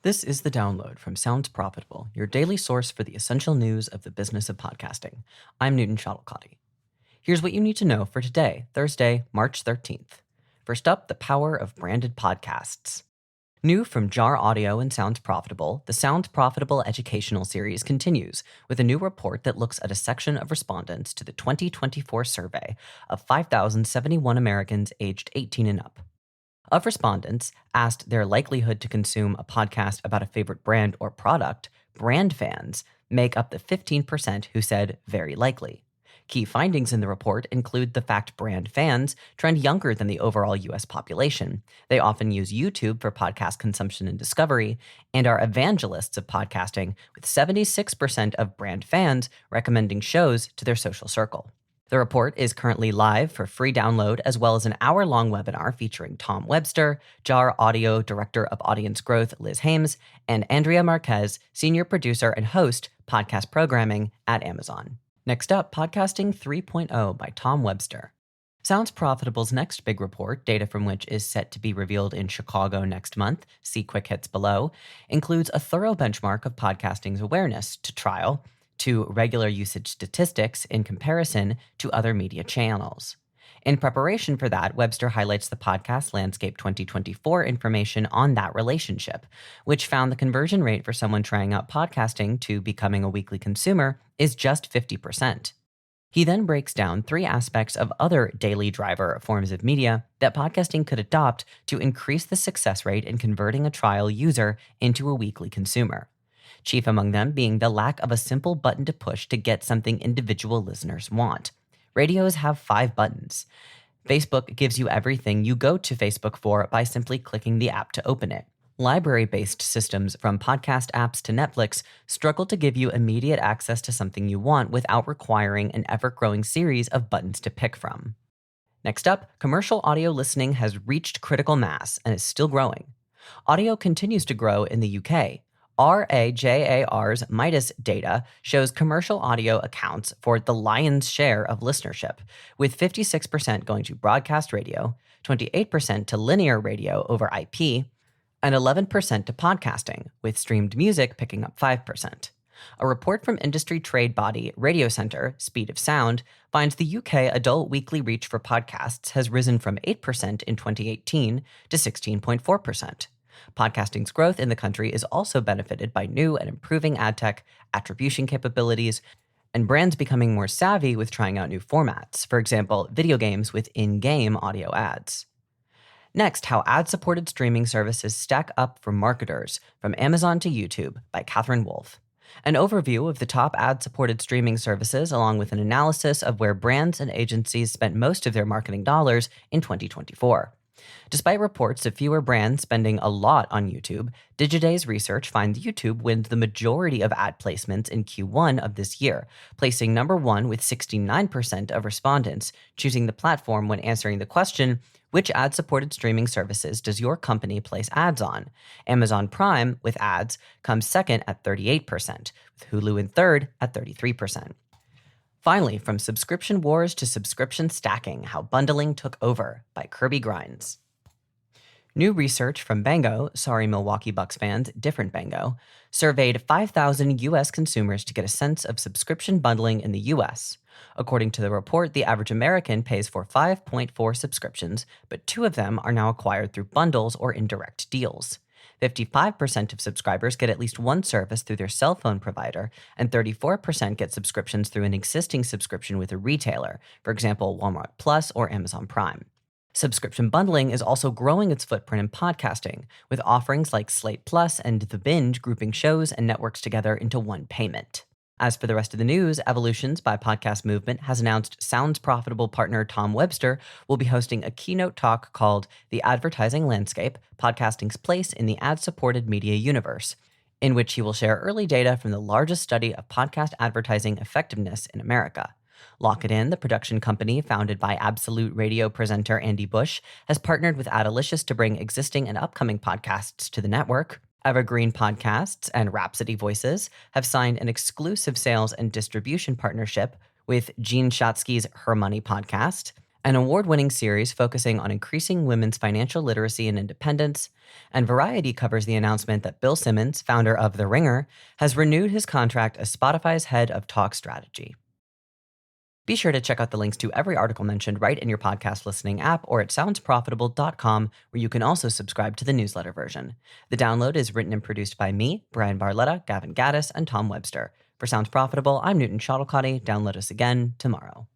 This is the download from Sounds Profitable, your daily source for the essential news of the business of podcasting. I'm Newton Shuttlecotty. Here's what you need to know for today, Thursday, March 13th. First up, the power of branded podcasts. New from Jar Audio and Sounds Profitable, the Sounds Profitable educational series continues with a new report that looks at a section of respondents to the 2024 survey of 5,071 Americans aged 18 and up. Of respondents asked their likelihood to consume a podcast about a favorite brand or product, brand fans make up the 15% who said very likely. Key findings in the report include the fact brand fans trend younger than the overall U.S. population. They often use YouTube for podcast consumption and discovery, and are evangelists of podcasting, with 76% of brand fans recommending shows to their social circle. The report is currently live for free download, as well as an hour-long webinar featuring Tom Webster, Jar Audio Director of Audience Growth Liz Hames, and Andrea Marquez, Senior Producer and Host, Podcast Programming at Amazon. Next up, Podcasting 3.0 by Tom Webster. Sounds Profitable's next big report, data from which is set to be revealed in Chicago next month, see quick hits below, includes a thorough benchmark of podcasting's awareness to trial, to regular usage statistics in comparison to other media channels. In preparation for that, Webster highlights the Podcast Landscape 2024 information on that relationship, which found the conversion rate for someone trying out podcasting to becoming a weekly consumer is just 50%. He then breaks down three aspects of other daily driver forms of media that podcasting could adopt to increase the success rate in converting a trial user into a weekly consumer. Chief among them being the lack of a simple button to push to get something individual listeners want. Radios have 5 buttons. Facebook gives you everything you go to Facebook for by simply clicking the app to open it. Library-based systems, from podcast apps to Netflix, struggle to give you immediate access to something you want without requiring an ever-growing series of buttons to pick from. Next up, commercial audio listening has reached critical mass and is still growing. Audio continues to grow in the UK. RAJAR's Midas data shows commercial audio accounts for the lion's share of listenership, with 56% going to broadcast radio, 28% to linear radio over IP, and 11% to podcasting, with streamed music picking up 5%. A report from industry trade body Radio Centre, Speed of Sound, finds the UK adult weekly reach for podcasts has risen from 8% in 2018 to 16.4%. Podcasting's growth in the country is also benefited by new and improving ad tech, attribution capabilities, and brands becoming more savvy with trying out new formats, for example, video games with in-game audio ads. Next, how ad-supported streaming services stack up for marketers, from Amazon to YouTube, by Catherine Wolf. An overview of the top ad-supported streaming services, along with an analysis of where brands and agencies spent most of their marketing dollars in 2024. Despite reports of fewer brands spending a lot on YouTube, Digiday's research finds YouTube wins the majority of ad placements in Q1 of this year, placing number one with 69% of respondents choosing the platform when answering the question, which ad-supported streaming services does your company place ads on? Amazon Prime, with ads, comes second at 38%, with Hulu in third at 33%. Finally, from subscription wars to subscription stacking, how bundling took over, by Kirby Grinds. New research from Bango, sorry Milwaukee Bucks fans, different Bango, surveyed 5,000 U.S. consumers to get a sense of subscription bundling in the U.S. According to the report, the average American pays for 5.4 subscriptions, but 2 of them are now acquired through bundles or indirect deals. 55% of subscribers get at least one service through their cell phone provider, and 34% get subscriptions through an existing subscription with a retailer, for example, Walmart Plus or Amazon Prime. Subscription bundling is also growing its footprint in podcasting, with offerings like Slate Plus and The Binge grouping shows and networks together into one payment. As for the rest of the news, Evolutions by Podcast Movement has announced Sounds Profitable partner Tom Webster will be hosting a keynote talk called The Advertising Landscape, Podcasting's Place in the Ad-Supported Media Universe, in which he will share early data from the largest study of podcast advertising effectiveness in America. Lock It In, the production company founded by Absolute Radio presenter Andy Bush, has partnered with Adalicious to bring existing and upcoming podcasts to the network. Evergreen Podcasts and Rhapsody Voices have signed an exclusive sales and distribution partnership with Gene Shatsky's Her Money podcast. an award-winning series focusing on increasing women's financial literacy and independence, and Variety covers the announcement that Bill Simmons, founder of The Ringer, has renewed his contract as Spotify's head of talk strategy. Be sure to check out the links to every article mentioned right in your podcast listening app or at soundsprofitable.com, where you can also subscribe to the newsletter version. The download is written and produced by me, Brian Barletta, Gavin Gaddis, and Tom Webster. For Sounds Profitable, I'm Newton Shuttlecotty. Download us again tomorrow.